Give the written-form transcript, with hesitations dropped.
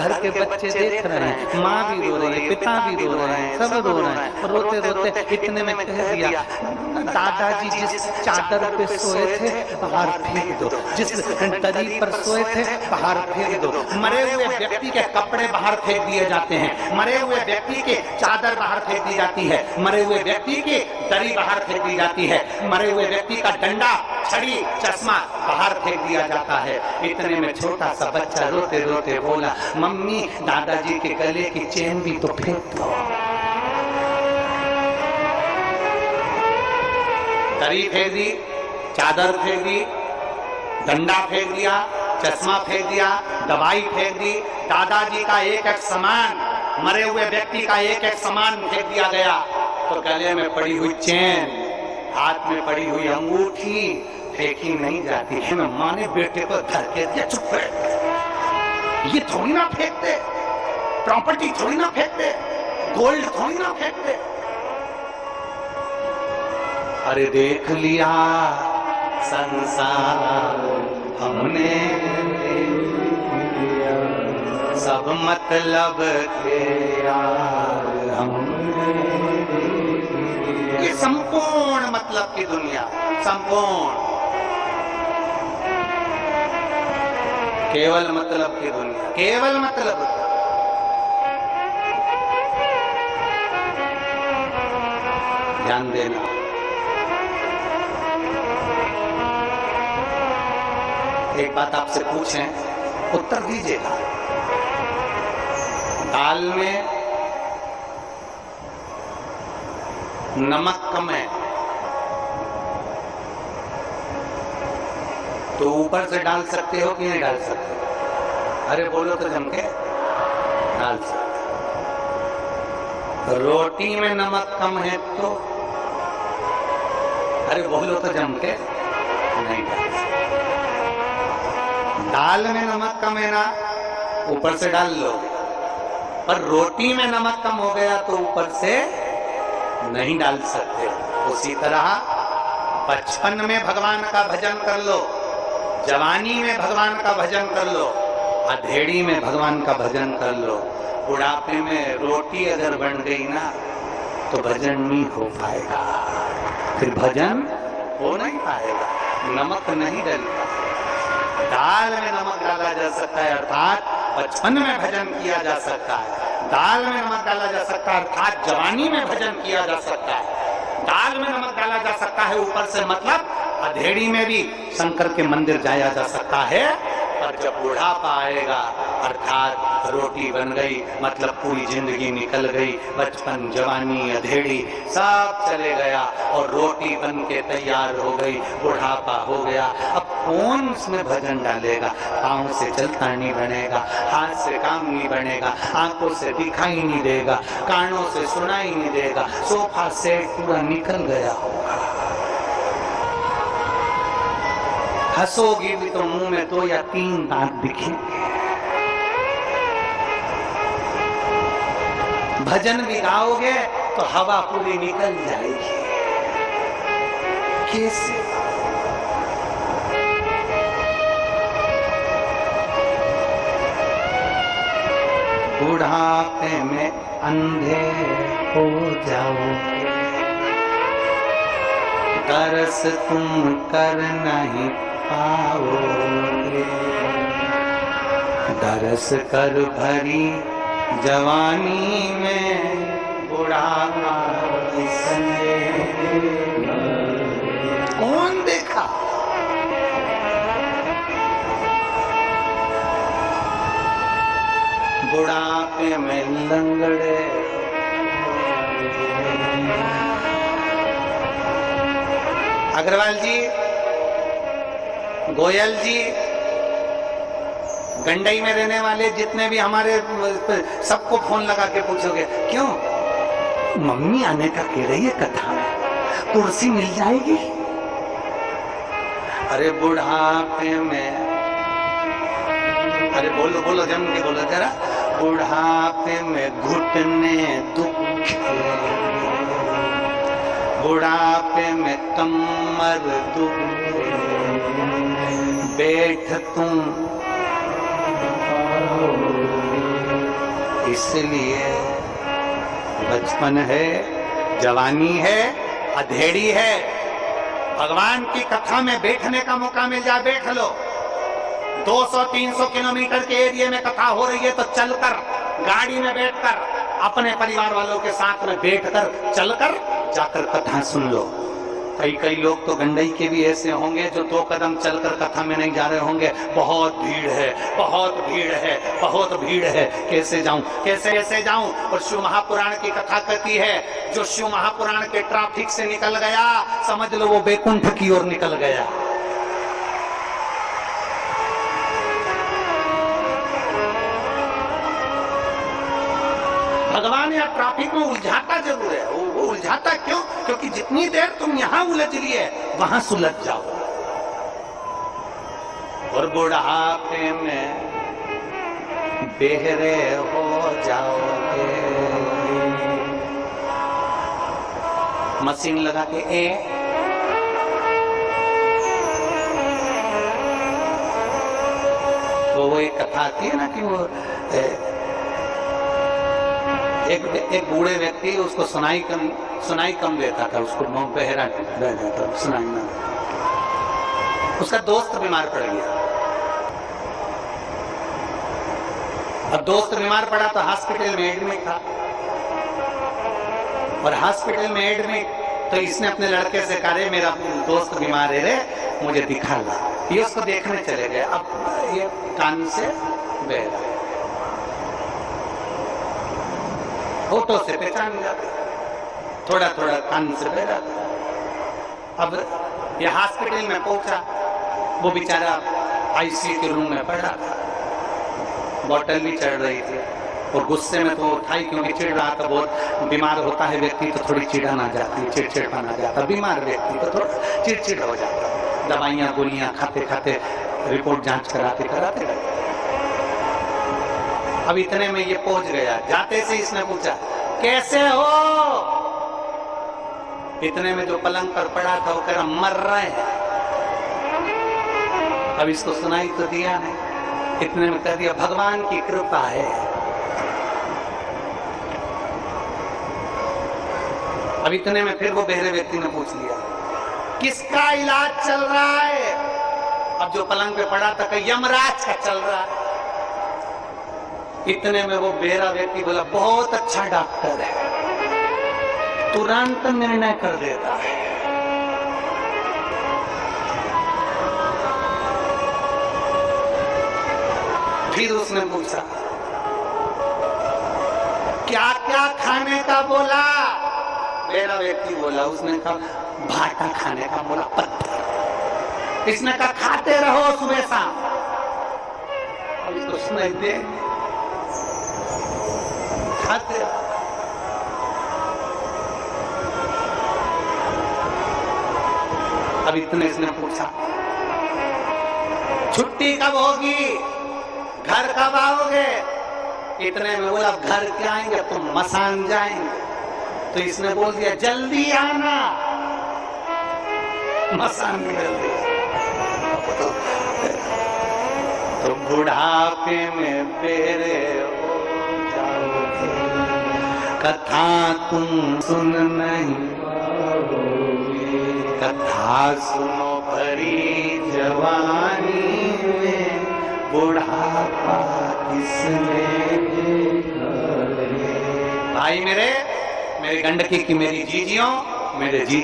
घर के बच्चे देख रहे हैं, माँ भी रो रही है, पिता भी रो रहे हैं, सब रो रहे हैं। रोते रोते इतने में कह दिया, दादाजी जिस चादर पे सोए थे बाहर फेंक दो, जिस दरी पर सोए थे बाहर फेंक दो। मरे हुए व्यक्ति के कपड़े बाहर फेंक दिए जाते हैं, मरे हुए व्यक्ति के चादर बाहर फेंक दी जाती है, मरे हुए व्यक्ति की दरी बाहर फेंक दी जाती है, मरे हुए व्यक्ति का डंडा, छड़ी, चश्मा बाहर फेंक दिया जाता है। इतने में छोटा सा बच्चा रोते रोते बोला, मम्मी दादाजी के गले की चेन भी तो फेंक दो। दरी फेंक दी, चादर फेंक दी, डंडा फेंक दिया, चश्मा फेंक दिया, दवाई फेंक दी, दादाजी का एक एक सामान, मरे हुए व्यक्ति का एक एक सामान फेंक दिया गया। तो गले में पड़ी हुई चेन, हाथ में पड़ी हुई अंगूठी फेंकी नहीं जाती है। मैं माँ ने बेटे को धर के दिया, चुप रहे, ये थोड़ी ना फेंकते, प्रॉपर्टी थोड़ी ना फेंकते, गोल्ड थोड़ी ना फेंकते। अरे देख लिया संसार हमने, सब मतलब के यार हमने, ये संपूर्ण मतलब की दुनिया, संपूर्ण केवल मतलब की दुनिया, केवल मतलब। ध्यान देना, एक बात आपसे पूछें, उत्तर दीजिएगा। दाल में नमक कम है तो ऊपर से डाल सकते हो कि नहीं डाल सकते? अरे बोलो तो जम के, डाल सकते। रोटी में नमक कम है तो, अरे बोलो तो जम के, नहीं डाल सकते। दाल में नमक कम है ना, ऊपर से डाल लो, पर रोटी में नमक कम हो गया तो ऊपर से नहीं डाल सकते। उसी तरह बचपन में भगवान का भजन कर लो, जवानी में भगवान का भजन कर लो, अधेड़ी में भगवान का भजन कर लो। बुढ़ापे में रोटी अगर बन गई ना तो भजन नहीं हो पाएगा, फिर भजन हो नहीं पाएगा, नमक नहीं डलता। दाल में नमक डाला जा सकता है, अर्थात बचपन में भजन किया जा सकता है। दाल में नमक डाला जा सकता है, अर्थात जवानी में भजन किया जा सकता है। दाल में नमक डाला जा सकता है ऊपर से, मतलब अधेड़ी में भी शंकर के मंदिर जाया जा सकता है। पर जब बुढ़ापा आएगा, अर्थात रोटी बन गई, मतलब पूरी जिंदगी निकल गई, बचपन, जवानी, अधेड़ी सब चले गया और रोटी बन के तैयार हो गई, बुढ़ापा हो गया। अब कौन उसमें भजन डालेगा? पाँव से चलता नहीं बनेगा, हाथ से काम नहीं बनेगा, आंखों से दिखाई नहीं देगा, कानों से सुनाई नहीं देगा, सोफा सेट पूरा निकल गया होगा। हंसोगी भी तो मुंह में 2 या 3 दांत दिखेंगे। भजन भी गाओगे तो हवा पूरी निकल जाएगी। कैसे? बुढ़ापे में अंधे हो जाओगे, तरस तुम कर नहीं पाओगे, दरस कर भरी जवानी में बुढ़ापा किसने कौन देखा? बुढ़ापे में लंगड़े अग्रवाल जी, गोयल जी, गंडई में रहने वाले जितने भी हमारे, सबको फोन लगा के पूछोगे क्यों मम्मी आने का कह रही है कथा में, कुर्सी मिल जाएगी? अरे बुढ़ापे में, अरे बोलो बोलो जम के बोलो जरा, बुढ़ापे में घुटने दुखे, बुढ़ापे में कमर दुखे, बैठ तुम इसलिए बचपन है, जवानी है, अधेड़ी है, भगवान की कथा में बैठने का मौका मिल जाए बैठ लो। 200-300 किलोमीटर के एरिया में कथा हो रही है तो चलकर, गाड़ी में बैठकर, अपने परिवार वालों के साथ में बैठकर, चलकर जाकर कथा सुन लो। कई लोग तो गंडई के भी ऐसे होंगे जो 2 कदम चलकर कथा में नहीं जा रहे होंगे। बहुत भीड़ है, बहुत भीड़ है, बहुत भीड़ है, कैसे जाऊं, कैसे जाऊं। और शिव महापुराण की कथा कहती है, जो शिव महापुराण के ट्रैफिक से निकल गया, समझ लो वो बैकुंठ की ओर निकल गया। भगवान या ट्रैफिक में उलझाता जरूर है। वो उलझाता क्यों? क्योंकि जितनी देर तुम यहां उलझ लिए वहां सुलझ जाओ। और बुढ़ापे में बेहरे हो जाओगे। मशीन लगा के तो वो एक कथा आती है ना कि वो एक बूढ़े व्यक्ति, उसको सुनाई कम देता था, उसको बहरा रह जाता, सुनाई ना। उसका दोस्त बीमार पड़ गया। अब दोस्त बीमार पड़ा तो हॉस्पिटल में एडमिट था। और हॉस्पिटल में एडमिट तो इसने अपने लड़के से कहा, मेरा दोस्त बीमार है रे, मुझे दिखा ला। ये उसको देखने चले गए। अब ये कान से बहरा, फोटो से पहचान जाते, थोड़ा थोड़ा कान से बह जाता। अब ये हॉस्पिटल में पहुंचा, वो बेचारा आईसीयू के रूम में पड़ा था, बोतल भी चढ़ रही थी। और गुस्से में तो था ही, क्योंकि चिढ़ रहा था बहुत। बीमार होता है व्यक्ति तो थोड़ी चिढ़न आ जाती है, चिड़चिड़पन आ जाता। बीमार व्यक्ति तो थोड़ा चिड़चिड़ हो जाता। दवाइयाँ गोलियां खाते खाते, रिपोर्ट जांच कराते रहे। अब इतने में ये पहुंच गया। जाते से इसने पूछा, कैसे हो? इतने में जो पलंग पर पड़ा था वो कह रहा, मर रहे हैं। अब इसको सुनाई तो दिया नहीं। इतने में कह दिया, भगवान की कृपा है। अब इतने में फिर वो बहरे व्यक्ति ने पूछ लिया, किसका इलाज चल रहा है? अब जो पलंग पे पड़ा था, यमराज का चल रहा है। इतने में वो बेरा व्यक्ति बोला, बहुत अच्छा डॉक्टर है, तुरंत निर्णय कर देता है। फिर उसने पूछा, क्या क्या खाने का बोला? बेरा व्यक्ति बोला, उसने कहा भाटा खाने का बोला, पत्थर। इसने कहा खाते रहो सुबह शाम। अब इसको सुनाई दे, खाते। अब इतने इसने पूछा, छुट्टी कब होगी, घर कब आओगे? इतने में बोला, घर क्या आएंगे, तुम मसान जाएंगे। तो इसने बोल दिया, जल्दी आना। मसान में जल्दी। तो बुढ़ापे में बेरे हो जाओगे, कथा तुम सुन नहीं पाओगे। कथा सुनो भरी जवानी में, बुढ़ापा किसने देखा रे। भाई मेरे गंडकी की मेरी जीजियों, मेरे जीजा